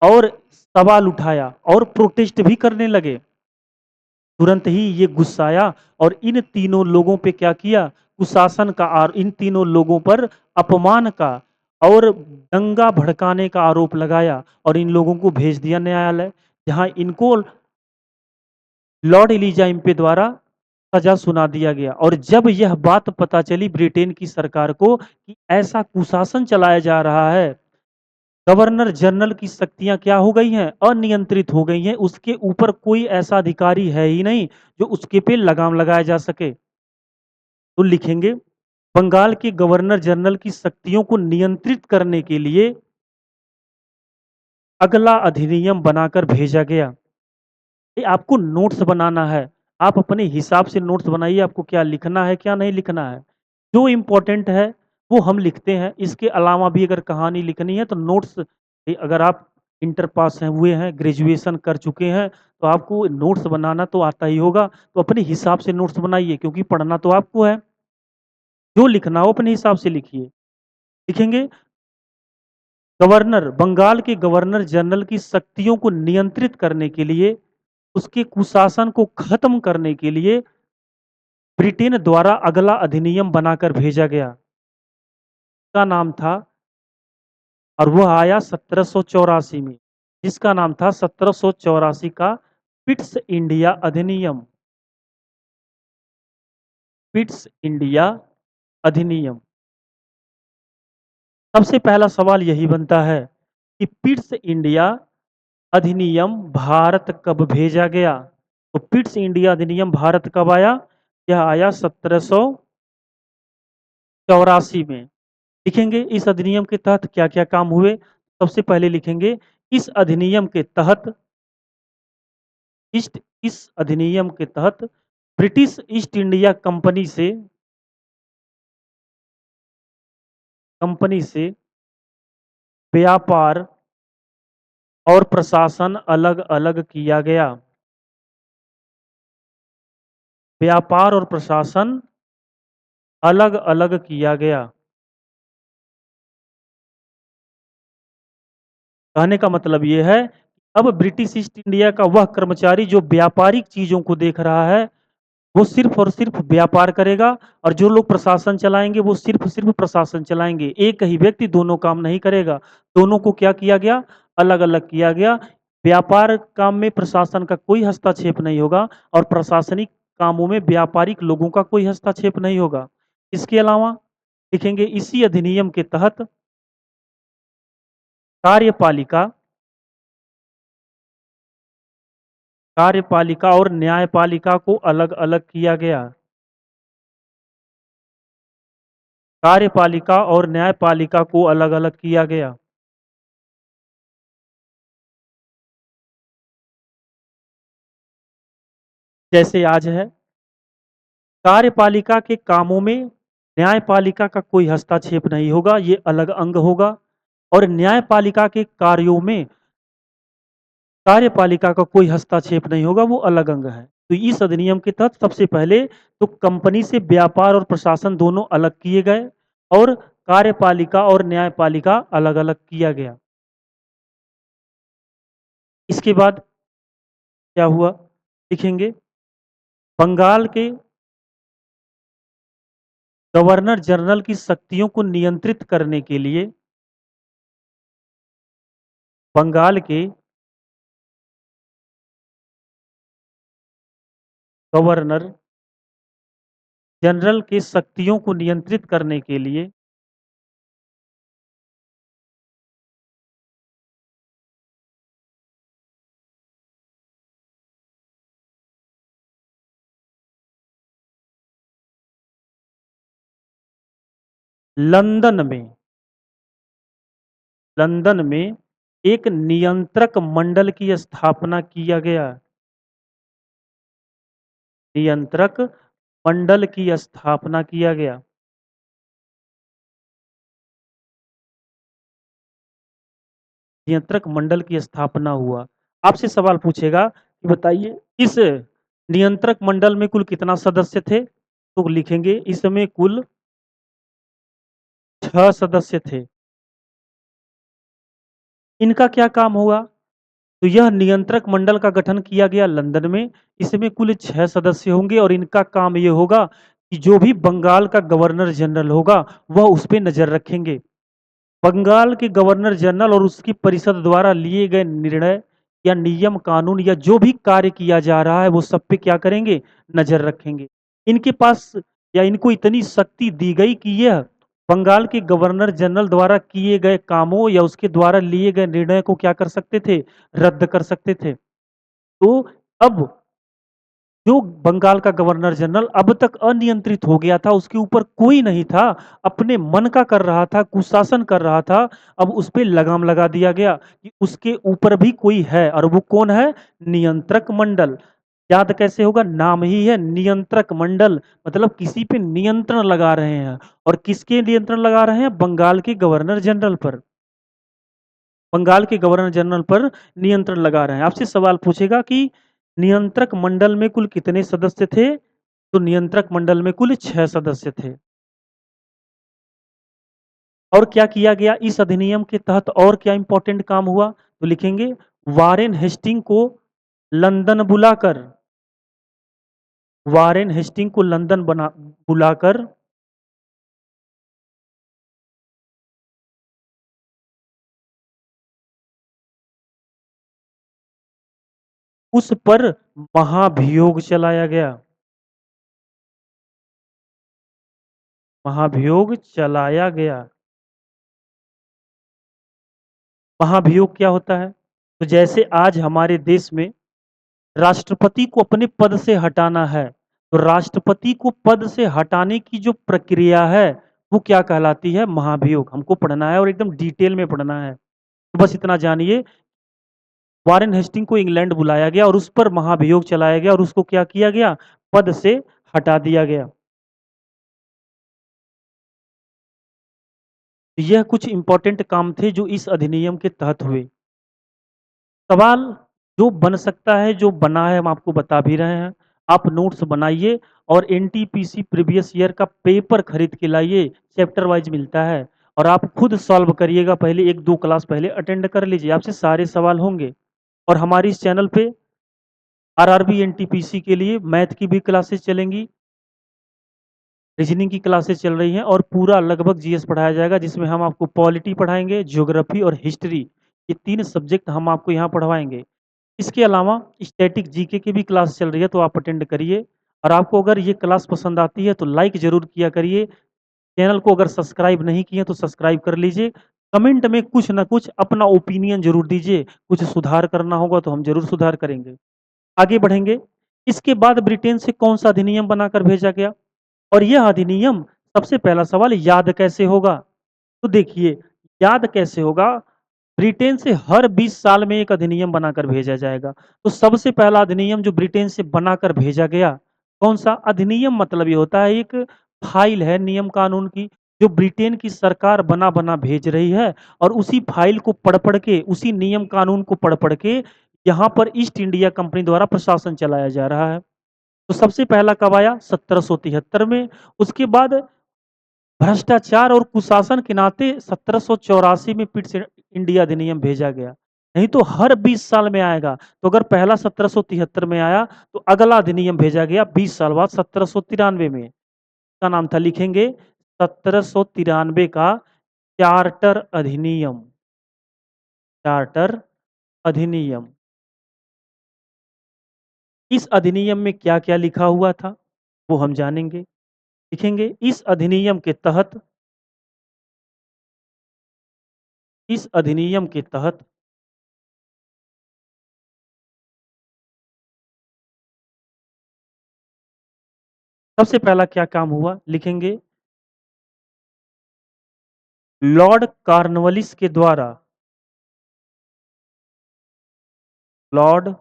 और सवाल उठाया और प्रोटेस्ट भी करने लगे। तुरंत ही ये गुस्साया और इन तीनों लोगों पे क्या किया? कुशासन का और इन तीनों लोगों पर अपमान का और दंगा भड़काने का आरोप लगाया और इन लोगों को भेज दिया न्यायालय, जहां इनको लॉर्ड एलिजा इम्पे द्वारा सजा सुना दिया गया। और जब यह बात पता चली ब्रिटेन की सरकार को कि ऐसा कुशासन चलाया जा रहा है, गवर्नर जनरल की शक्तियां क्या हो गई हैं? अनियंत्रित हो गई हैं। उसके ऊपर कोई ऐसा अधिकारी है ही नहीं जो उसके पे लगाम लगाया जा सके। तो लिखेंगे बंगाल के गवर्नर जनरल की शक्तियों को नियंत्रित करने के लिए अगला अधिनियम बनाकर भेजा गया। ये आपको नोट्स बनाना है। आप अपने हिसाब से नोट्स बनाइए, आपको क्या लिखना है, क्या नहीं लिखना है। जो इम्पोर्टेंट है वो हम लिखते हैं। इसके अलावा भी अगर कहानी लिखनी है तो नोट्स, अगर आप इंटर पास हैं हुए हैं, ग्रेजुएशन कर चुके हैं, तो आपको नोट्स बनाना तो आता ही होगा। तो अपने हिसाब से नोट्स बनाइए, क्योंकि पढ़ना तो आपको है। जो लिखना हो अपने हिसाब से लिखिए। लिखेंगे गवर्नर, बंगाल के गवर्नर जनरल की शक्तियों को नियंत्रित करने के लिए, उसके कुशासन को खत्म करने के लिए ब्रिटेन द्वारा अगला अधिनियम बनाकर भेजा गया। का नाम था, और वह आया 1784 में, जिसका नाम था 1784 का पिट्स इंडिया अधिनियम। पिट्स इंडिया अधिनियम। सबसे पहला सवाल यही बनता है कि पिट्स इंडिया अधिनियम भारत कब भेजा गया? तो पिट्स इंडिया अधिनियम भारत कब आया? यह आया 1784 में। लिखेंगे इस अधिनियम के तहत क्या क्या काम हुए। सबसे पहले लिखेंगे इस अधिनियम के तहत, इस अधिनियम के तहत ब्रिटिश ईस्ट इंडिया कंपनी से व्यापार और प्रशासन अलग अलग किया गया। व्यापार और प्रशासन अलग अलग किया गया। कहने का मतलब ये है, अब ब्रिटिश ईस्ट इंडिया का वह कर्मचारी जो व्यापारिक चीज़ों को देख रहा है, वो सिर्फ़ और सिर्फ़ व्यापार करेगा और जो लोग प्रशासन चलाएँगे, वो सिर्फ़ सिर्फ़ प्रशासन चलाएँगे। एक ही व्यक्ति दोनों काम नहीं करेगा। दोनों को क्या किया गया? अलग-अलग किया गया। व्यापार काम में प्रशासन का कोई हस्तक्षेप नहीं होगा और प्रशासनिक कामों में व्यापारिक लोगों का कोई हस्तक्षेप नहीं होगा। इसके अलावा देखेंगे इसी अधिनियम के तहत कार्यपालिका कार्यपालिका और न्यायपालिका को अलग-अलग किया गया। कार्यपालिका और न्यायपालिका को अलग-अलग किया गया। जैसे आज है, कार्यपालिका के कामों में न्यायपालिका का कोई हस्तक्षेप नहीं होगा, ये अलग अंग होगा और न्यायपालिका के कार्यों में कार्यपालिका का कोई हस्तक्षेप नहीं होगा, वो अलग अंग है। तो इस अधिनियम के तहत सबसे पहले तो कंपनी से व्यापार और प्रशासन दोनों अलग किए गए और कार्यपालिका और न्यायपालिका अलग-अलग किया गया। इसके बाद क्या हुआ? लिखेंगे बंगाल के गवर्नर जनरल की शक्तियों को नियंत्रित करने के लिए बंगाल के गवर्नर जनरल की शक्तियों को नियंत्रित करने के लिए लंदन में लंदन में एक नियंत्रक मंडल की स्थापना किया गया। नियंत्रक मंडल की स्थापना किया गया। नियंत्रक मंडल की स्थापना हुआ। आपसे सवाल पूछेगा कि बताइए इस नियंत्रक मंडल में कुल कितना सदस्य थे? तो लिखेंगे इसमें कुल 6 सदस्य थे। इनका क्या काम हुआ? तो यह नियंत्रक मंडल का गठन किया गया लंदन में। इसमें कुल 6 सदस्य होंगे और इनका काम ये होगा कि जो भी बंगाल का गवर्नर जनरल होगा, वह उस पे नज़र रखेंगे। बंगाल के गवर्नर जनरल और उसकी परिषद द्वारा लिए गए निर्णय या नियम कानून या जो भी कार्य किया जा रहा है वो सब पे क्या करेंगे? नज़र रखेंगे। इनके पास या इनको इतनी शक्ति दी गई कि यह बंगाल के गवर्नर जनरल द्वारा किए गए कामों या उसके द्वारा लिए गए निर्णय को क्या कर सकते थे? रद्द कर सकते थे। तो अब जो बंगाल का गवर्नर जनरल अब तक अनियंत्रित हो गया था, उसके ऊपर कोई नहीं था, अपने मन का कर रहा था, कुशासन कर रहा था, अब उस पे लगाम लगा दिया गया कि उसके ऊपर भी कोई है और वो कौन है? नियंत्रक मंडल। याद कैसे होगा? नाम ही है नियंत्रक मंडल, मतलब किसी पे नियंत्रण लगा रहे हैं और किसके नियंत्रण लगा रहे हैं? बंगाल के गवर्नर जनरल पर। बंगाल के गवर्नर जनरल पर नियंत्रण लगा रहे हैं। आपसे सवाल पूछेगा कि नियंत्रक मंडल में कुल कितने सदस्य थे? तो नियंत्रक मंडल में कुल 6 सदस्य थे। और क्या किया गया इस अधिनियम के तहत और क्या इंपॉर्टेंट काम हुआ? तो लिखेंगे वारेन हेस्टिंग को लंदन बुलाकर वारेन हेस्टिंग को लंदन बुलाकर उस पर महाभियोग चलाया गया। महाभियोग चलाया गया। महाभियोग क्या होता है? तो जैसे आज हमारे देश में राष्ट्रपति को अपने पद से हटाना है, तो राष्ट्रपति को पद से हटाने की जो प्रक्रिया है, वो क्या कहलाती है? महाभियोग। हमको पढ़ना है और एकदम डिटेल में पढ़ना है। तो बस इतना जानिए, वारेन हेस्टिंग को इंग्लैंड बुलाया गया और उस पर महाभियोग चलाया गया और उसको क्या किया गया? पद से हटा दिया गया। तो यह कुछ इंपॉर्टेंट काम थे जो इस अधिनियम के तहत हुए। सवाल जो बन सकता है, जो बना है हम आपको बता भी रहे हैं। आप नोट्स बनाइए और एनटीपीसी प्रीवियस ईयर का पेपर खरीद के लाइए, चैप्टर वाइज़ मिलता है और आप खुद सॉल्व करिएगा, पहले 1-2 क्लास पहले अटेंड कर लीजिए, आपसे सारे सवाल होंगे। और हमारी इस चैनल पे आरआरबी, एनटीपीसी के लिए मैथ की भी क्लासेस चलेंगी, रीजनिंग की क्लासेस चल रही हैं और पूरा लगभग जीएस पढ़ाया जाएगा, जिसमें हम आपको पॉलिटी पढ़ाएँगे, ज्योग्राफी और हिस्ट्री, ये 3 सब्जेक्ट हम आपको यहाँ पढ़वाएँगे। इसके अलावा स्टैटिक जीके की भी क्लास चल रही है, तो आप अटेंड करिए। और आपको अगर ये क्लास पसंद आती है तो लाइक ज़रूर किया करिए। चैनल को अगर सब्सक्राइब नहीं किए तो सब्सक्राइब कर लीजिए। कमेंट में कुछ न कुछ अपना ओपिनियन ज़रूर दीजिए, कुछ सुधार करना होगा तो हम ज़रूर सुधार करेंगे। आगे बढ़ेंगे, इसके बाद ब्रिटेन से कौन-सा अधिनियम बनाकर भेजा गया? और यह अधिनियम, सबसे पहला सवाल, याद कैसे होगा? तो देखिए, याद कैसे होगा? ब्रिटेन से हर 20 साल में एक अधिनियम बनाकर भेजा जाएगा। तो सबसे पहला अधिनियम जो ब्रिटेन से बनाकर भेजा गया, कौन-सा? अधिनियम मतलब ये होता है एक फ़ाइल है नियम कानून की, जो ब्रिटेन की सरकार बना-बना भेज रही है और उसी फ़ाइल को पढ़-पढ़ के, उसी नियम कानून को पढ़-पढ़ के यहाँ पर ईस्ट इंडिया कंपनी द्वारा प्रशासन चलाया जा रहा है। तो सबसे पहला कब आया? 1773 में। उसके बाद भ्रष्टाचार और कुशासन के नाते 1784 में फिर से इंडिया अधिनियम भेजा गया। नहीं तो हर 20 साल में आएगा। तो अगर पहला 1773 में आया, तो अगला अधिनियम भेजा गया 20 साल बाद 1793 में। इसका नाम था, लिखेंगे, 1793 का चार्टर अधिनियम। चार्टर अधिनियम। इस अधिनियम में क्या-क्या लिखा हुआ था, वो हम जानेंगे। लिखेंगे, इस अधिनियम के तहत सबसे पहला क्या काम हुआ? लिखेंगे, लॉर्ड कॉर्नवालिस के द्वारा, लॉर्ड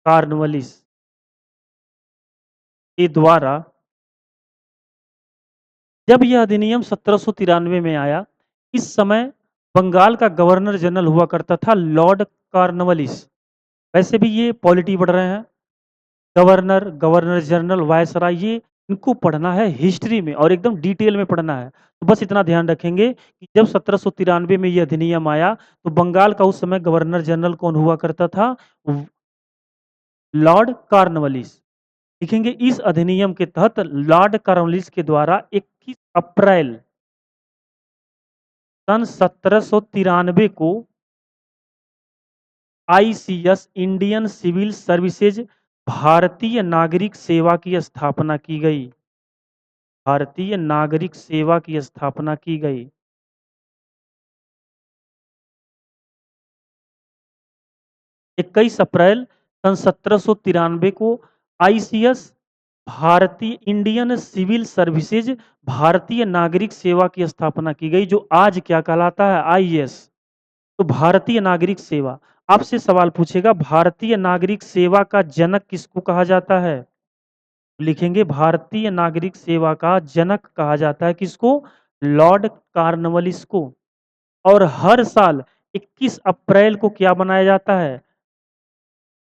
कॉर्नवालिस के द्वारा, जब यह अधिनियम 1793 में आया, इस समय बंगाल का गवर्नर जनरल हुआ करता था लॉर्ड कॉर्नवालिस। वैसे भी ये पॉलिटी पढ़ रहे हैं, गवर्नर, गवर्नर जनरल, वायसराय, ये इनको पढ़ना है हिस्ट्री में और एकदम डिटेल में पढ़ना है। तो बस इतना ध्यान रखेंगे कि जब 1793 में ये अधिनियम आया, तो बंगाल का उस समय गवर्नर जनरल कौन हुआ करता था? Lord Cornwallis. लिखेंगे, इस अधिनियम के तहत लॉर्ड कॉर्नवालिस के द्वारा 21 अप्रैल सन 1793 को आईसीएस, इंडियन सिविल सर्विसेज, भारतीय नागरिक सेवा की स्थापना की गई। भारतीय नागरिक सेवा की स्थापना की गई। 21 अप्रैल सन 1793 को आईसीएस, भारतीय इंडियन सिविल सर्विसेज, भारतीय नागरिक सेवा की स्थापना की गई, जो आज क्या कहलाता है? आईएएस। तो भारतीय नागरिक सेवा, आपसे सवाल पूछेगा, भारतीय नागरिक सेवा का जनक किसको कहा जाता है? लिखेंगे, भारतीय नागरिक सेवा का जनक कहा जाता है किसको? लॉर्ड कॉर्नवालिस को। और हर साल 21 अप्रैल को क्या मनाया जाता है?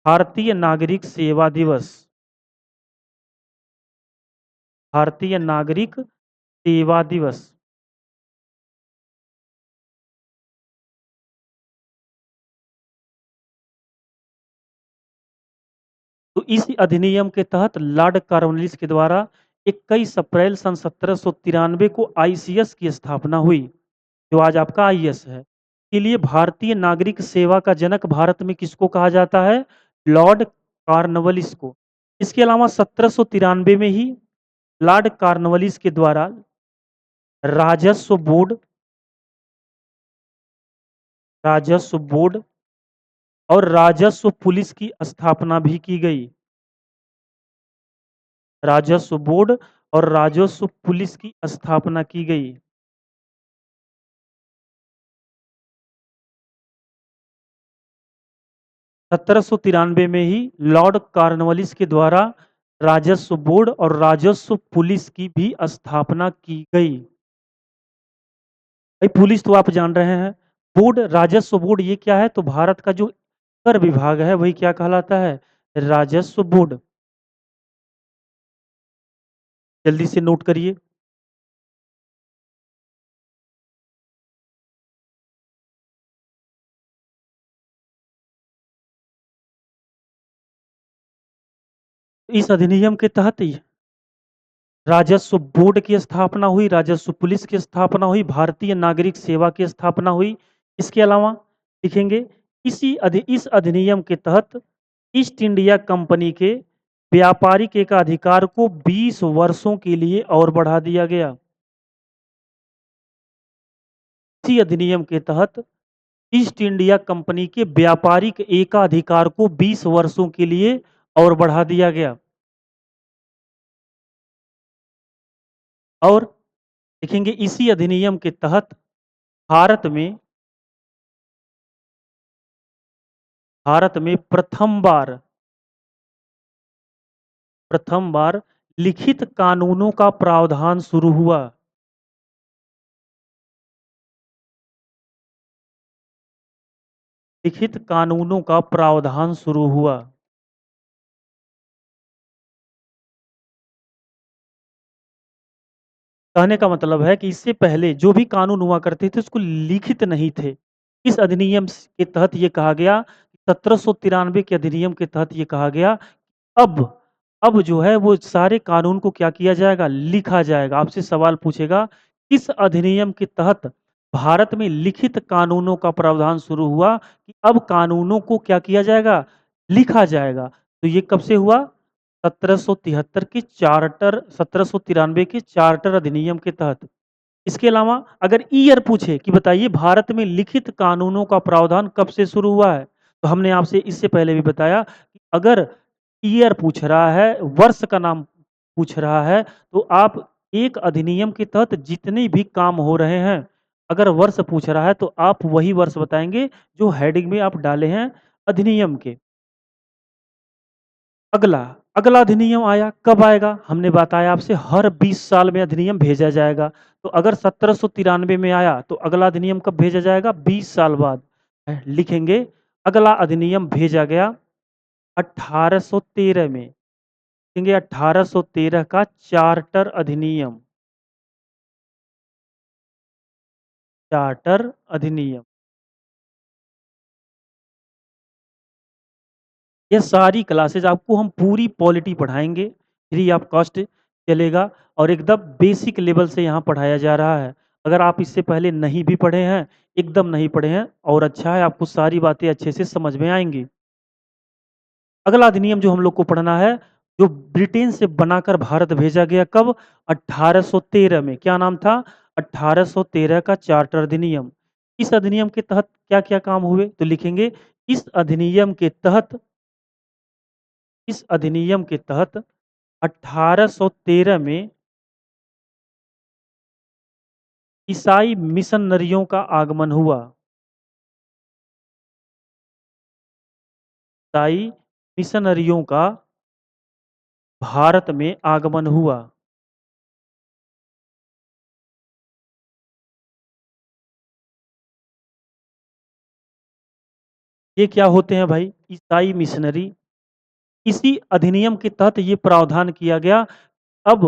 भारतीय नागरिक सेवा दिवस। भारतीय नागरिक सेवा दिवस। तो इस अधिनियम के तहत लॉर्ड कॉर्नवालिस के द्वारा 21 अप्रैल सन 1793 को आईसीएस की स्थापना हुई, जो आज आपका आईएएस है। के लिए भारतीय नागरिक सेवा का जनक भारत में किसको कहा जाता है? लॉर्ड कॉर्नवालिस को। इसके अलावा 1793 में ही लॉर्ड कॉर्नवालिस के द्वारा राजस्व बोर्ड, राजस्व बोर्ड और राजस्व पुलिस की स्थापना भी की गई। राजस्व बोर्ड और राजस्व पुलिस की स्थापना की गई। 1793 में ही लॉर्ड कॉर्नवालिस के द्वारा राजस्व बोर्ड और राजस्व पुलिस की भी स्थापना की गई। भाई, पुलिस तो आप जान रहे हैं। बोर्ड, राजस्व बोर्ड, ये क्या है? तो भारत का जो कर विभाग है वही क्या कहलाता है? राजस्व बोर्ड। जल्दी से नोट करिए। इस अधिनियम के तहत राजस्व बोर्ड की स्थापना हुई, राजस्व पुलिस की स्थापना हुई, भारतीय नागरिक सेवा की स्थापना हुई। इसके अलावा लिखेंगे इस अधिनियम के तहत ईस्ट इंडिया कंपनी के व्यापारिक एकाधिकार को 20 वर्षों के लिए और बढ़ा दिया गया। इसी अधिनियम के तहत ईस्ट इंडिया कंपनी के व्यापारिक एकाधिकार को 20 वर्षों के लिए और बढ़ा दिया गया। और देखेंगे इसी अधिनियम के तहत भारत में भारत में प्रथम बार लिखित कानूनों का प्रावधान शुरू हुआ। लिखित कानूनों का प्रावधान शुरू हुआ। कहने का मतलब है कि इससे पहले जो भी कानून हुआ करते थे उसको लिखित नहीं थे। इस अधिनियम के तहत ये कहा गया, 1793 के अधिनियम के तहत ये कहा गया, अब अब जो है वो सारे कानून को क्या किया जाएगा, लिखा जाएगा। आपसे सवाल पूछेगा किस अधिनियम के तहत भारत में लिखित कानूनों का प्रावधान शुरू हुआ कि अब कानूनों को क्या किया जाएगा, लिखा जाएगा। तो ये कब से हुआ, 1793 के चार्टर अधिनियम के तहत। इसके अलावा अगर ईयर पूछे कि बताइए भारत में लिखित कानूनों का प्रावधान कब से शुरू हुआ है, तो हमने आपसे इससे पहले भी बताया कि अगर ईयर पूछ रहा है, वर्ष का नाम पूछ रहा है, तो आप एक अधिनियम के तहत जितने भी काम हो रहे हैं, अगर वर्ष पूछ रहा है तो आप वही वर्ष बताएंगे जो हेडिंग में आप डाले हैं अधिनियम के। अगला अगला अधिनियम आया, कब आएगा? हमने बताया आपसे हर 20 साल में अधिनियम भेजा जाएगा। तो अगर 1793 में आया तो अगला अधिनियम कब भेजा जाएगा? 20 साल बाद। लिखेंगे अगला अधिनियम भेजा गया 1813 में। लिखेंगे 1813 का चार्टर अधिनियम। चार्टर अधिनियम। ये सारी क्लासेज आपको हम पूरी पॉलिटी पढ़ाएँगे, फ्री ऑफ कॉस्ट चलेगा और एकदम बेसिक लेवल से यहाँ पढ़ाया जा रहा है। अगर आप इससे पहले नहीं भी पढ़े हैं, एकदम नहीं पढ़े हैं और अच्छा है आपको सारी बातें अच्छे से समझ में आएँगी। अगला अधिनियम जो हम लोग को पढ़ना है, जो ब्रिटेन से बनाकर भारत भेजा गया कब? 1813 में। क्या नाम था? 1813 का चार्टर अधिनियम। इस अधिनियम के तहत क्या-क्या काम हुए? तो लिखेंगे इस अधिनियम के तहत 1813 में ईसाई मिशनरियों का आगमन हुआ। ईसाई मिशनरियों का भारत में आगमन हुआ। ये क्या होते हैं भाई? ईसाई मिशनरी। इसी अधिनियम के तहत ये प्रावधान किया गया, अब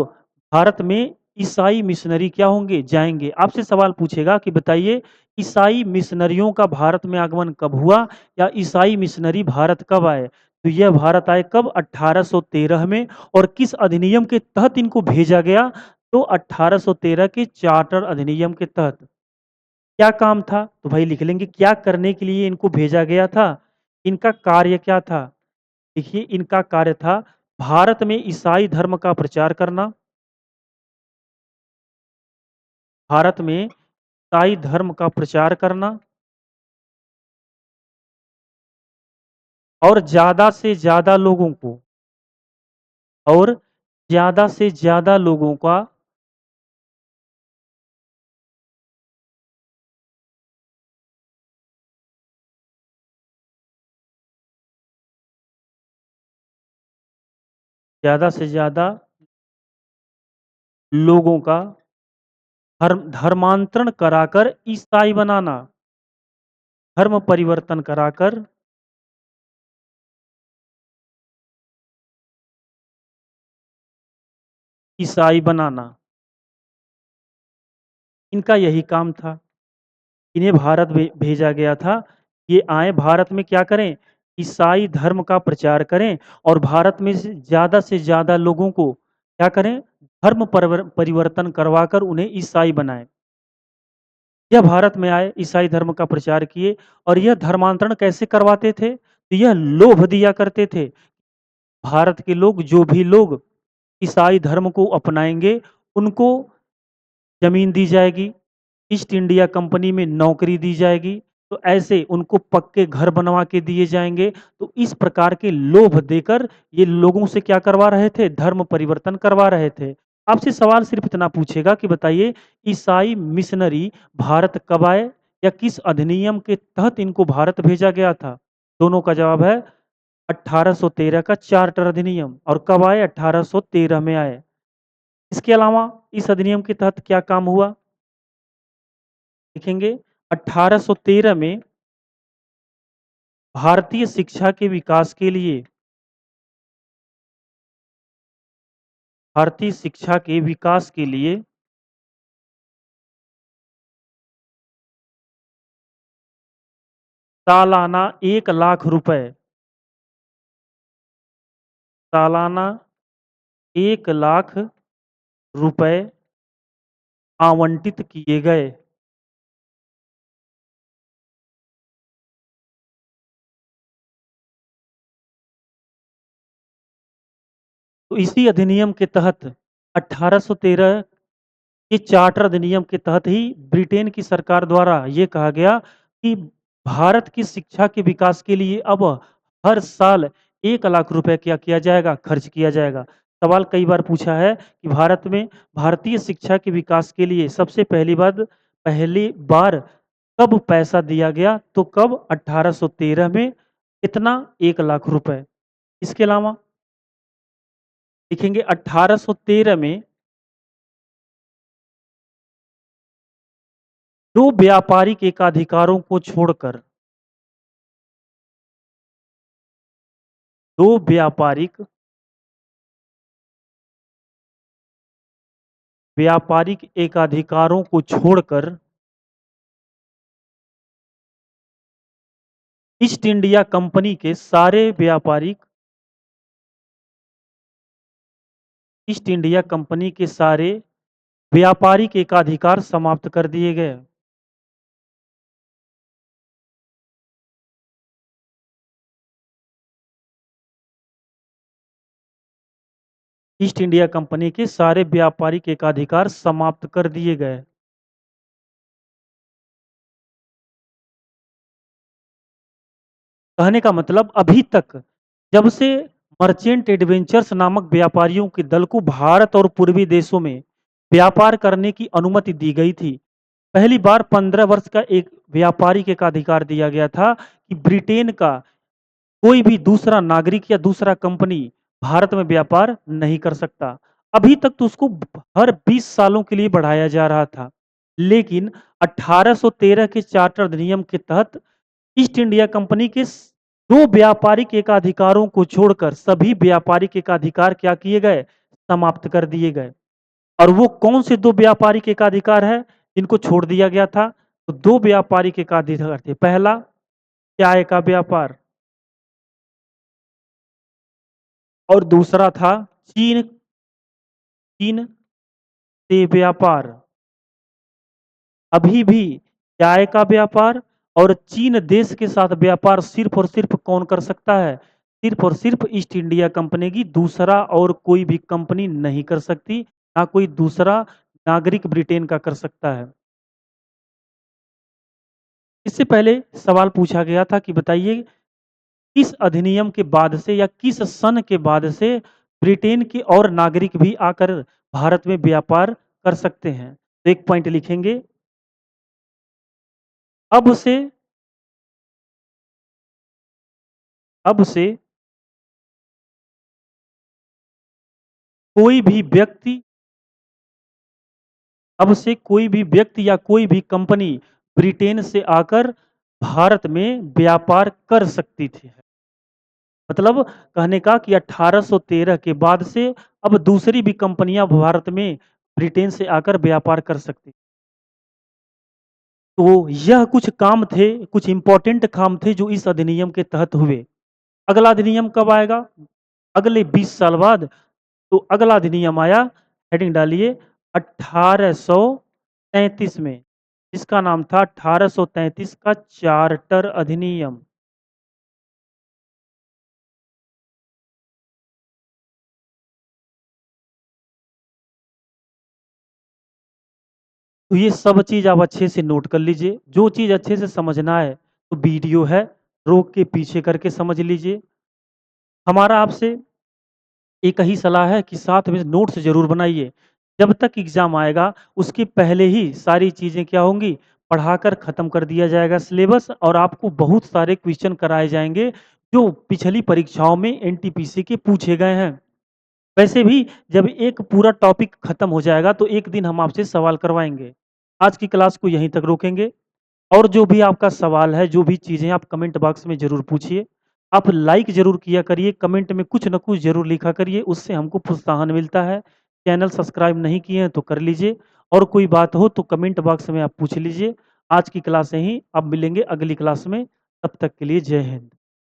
भारत में ईसाई मिशनरी क्या होंगे? जाएँगे। आपसे सवाल पूछेगा कि बताइए ईसाई मिशनरियों का भारत में आगमन कब हुआ या ईसाई मिशनरी भारत कब आए? तो यह भारत आए कब? 1813 में। और किस अधिनियम के तहत इनको भेजा गया? तो 1813 के चार्टर अधिनियम के तहत। क्या काम था? तो भाई लिख लेंगे क्या करने के लिए इनको भेजा गया था? इनका कार्य क्या था? देखिए इनका कार्य था भारत में ईसाई धर्म का प्रचार करना, भारत में ईसाई धर्म का प्रचार करना और ज़्यादा से ज़्यादा लोगों को और ज़्यादा से ज़्यादा लोगों का ज़्यादा से ज़्यादा लोगों का धर्मांतरण कराकर ईसाई बनाना, धर्म परिवर्तन कराकर ईसाई बनाना, इनका यही काम था। इन्हें भारत भेजा गया था, ये आए भारत में क्या करें? ईसाई धर्म का प्रचार करें और भारत में से ज़्यादा लोगों को क्या करें? धर्म परिवर्तन करवाकर उन्हें ईसाई बनाएँ। यह भारत में आए, ईसाई धर्म का प्रचार किए और यह धर्मांतरण कैसे करवाते थे? तो यह लोभ दिया करते थे। भारत के लोग जो भी लोग ईसाई धर्म को अपनाएँगे, उनको ज़मीन दी जाएगी, ईस्ट इंडिया कंपनी में नौकरी दी जाएगी, तो ऐसे उनको पक्के घर बनवा के दिए जाएँगे। तो इस प्रकार के लोभ देकर ये लोगों से क्या करवा रहे थे? धर्म परिवर्तन करवा रहे थे। आपसे सवाल सिर्फ़ इतना पूछेगा कि बताइए ईसाई मिशनरी भारत कब आए या किस अधिनियम के तहत इनको भारत भेजा गया था? दोनों का जवाब है 1813 का चार्टर अधिनियम और कब आए? 1813 में आए। इसके अलावा इस अधिनियम के तहत क्या काम हुआ? देखेंगे 1813 में भारतीय शिक्षा के विकास के लिए भारतीय शिक्षा के विकास के लिए सालाना 1 लाख रुपए सालाना 1 लाख रुपए आवंटित किए गए। तो इसी अधिनियम के तहत 1813 के चार्टर अधिनियम के तहत ही ब्रिटेन की सरकार द्वारा ये कहा गया कि भारत की शिक्षा के विकास के लिए अब हर साल 1 लाख रुपए क्या किया जाएगा? खर्च किया जाएगा। सवाल कई बार पूछा है कि भारत में भारतीय शिक्षा के विकास के लिए सबसे पहली बार कब पैसा दिया गया? तो कब? 1813 में। कितना? 1 लाख रुपए। इसके अलावा देखेंगे 1813 में 2 व्यापारिक एकाधिकारों को छोड़कर 2 व्यापारिक एकाधिकारों को छोड़कर ईस्ट इंडिया कंपनी के सारे ईस्ट इंडिया कंपनी के सारे व्यापारिक एकाधिकार समाप्त कर दिए गए। ईस्ट इंडिया कंपनी के सारे व्यापारिक एकाधिकार समाप्त कर दिए गए। कहने का मतलब अभी तक जब से मर्चेंट एडवेंचर्स नामक व्यापारियों के दल को भारत और पूर्वी देशों में व्यापार करने की अनुमति दी गई थी, पहली बार 15 वर्ष का एक व्यापारिक एकाधिकार दिया गया था कि ब्रिटेन का कोई भी दूसरा नागरिक या दूसरा कंपनी भारत में व्यापार नहीं कर सकता। अभी तक तो उसको हर 20 सालों के लिए बढ़ाया जा रहा था। लेकिन 1813 के चार्टर अधिनियम के तहत ईस्ट इंडिया कंपनी के 2 व्यापारिक एकाधिकारों को छोड़कर सभी व्यापारिक एकाधिकार क्या किए गए? समाप्त कर दिए गए। और वो कौन से 2 व्यापारिक एकाधिकार है जिनको छोड़ दिया गया था? तो 2 व्यापारिक एकाधिकार थे। पहला चाय का व्यापार और दूसरा था चीन चीन से व्यापार। अभी भी चाय का व्यापार और चीन देश के साथ व्यापार सिर्फ और सिर्फ कौन कर सकता है? सिर्फ और सिर्फ ईस्ट इंडिया कंपनी की, दूसरा और कोई भी कंपनी नहीं कर सकती, ना कोई दूसरा नागरिक ब्रिटेन का कर सकता है। इससे पहले सवाल पूछा गया था कि बताइए किस अधिनियम के बाद से या किस सन के बाद से ब्रिटेन के और नागरिक भी आकर भारत में व्यापार कर सकते हैं? तो एक पॉइंट लिखेंगे, अब से अब से कोई भी व्यक्ति अब से कोई भी व्यक्ति या कोई भी कंपनी ब्रिटेन से आकर भारत में व्यापार कर सकती थी। मतलब कहने का कि 1813 के बाद से अब दूसरी भी कंपनियां भारत में ब्रिटेन से आकर व्यापार कर सकती। तो यह कुछ काम थे, कुछ इंपॉर्टेंट काम थे जो इस अधिनियम के तहत हुए। अगला अधिनियम कब आएगा? अगले 20 साल बाद। तो अगला अधिनियम आया, हेडिंग डालिए 1833 में, जिसका नाम था 1833 का चार्टर अधिनियम। तो ये सब चीज़ आप अच्छे से नोट कर लीजिए। जो चीज़ अच्छे से समझना है, तो वीडियो है, रोक के पीछे करके समझ लीजिए। हमारा आपसे एक ही सलाह है कि साथ में नोट्स ज़रूर बनाइए। जब तक एग्ज़ाम आएगा, उसके पहले ही सारी चीज़ें क्या होंगी, पढ़ाकर ख़त्म कर दिया जाएगा सिलेबस और आपको बहुत सारे क्वेश्चन कराए जाएँगे, जो पिछली परीक्षाओं में एनटीपीसी के पूछे गए हैं। वैसे भी जब एक पूरा टॉपिक खत्म हो जाएगा तो एक दिन हम आपसे सवाल करवाएँगे। आज की क्लास को यहीं तक रोकेंगे और जो भी आपका सवाल है, जो भी चीज़ें आप कमेंट बॉक्स में ज़रूर पूछिए। आप लाइक ज़रूर किया करिए, कमेंट में कुछ न कुछ ज़रूर लिखा करिए, उससे हमको प्रोत्साहन मिलता है। चैनल सब्सक्राइब नहीं किए हैं तो कर लीजिए और कोई बात हो तो कमेंट बॉक्स में आप पूछ लीजिए। आज की क्लास यहीं, अब मिलेंगे अगली क्लास में। तब तक के लिए जय हिंद।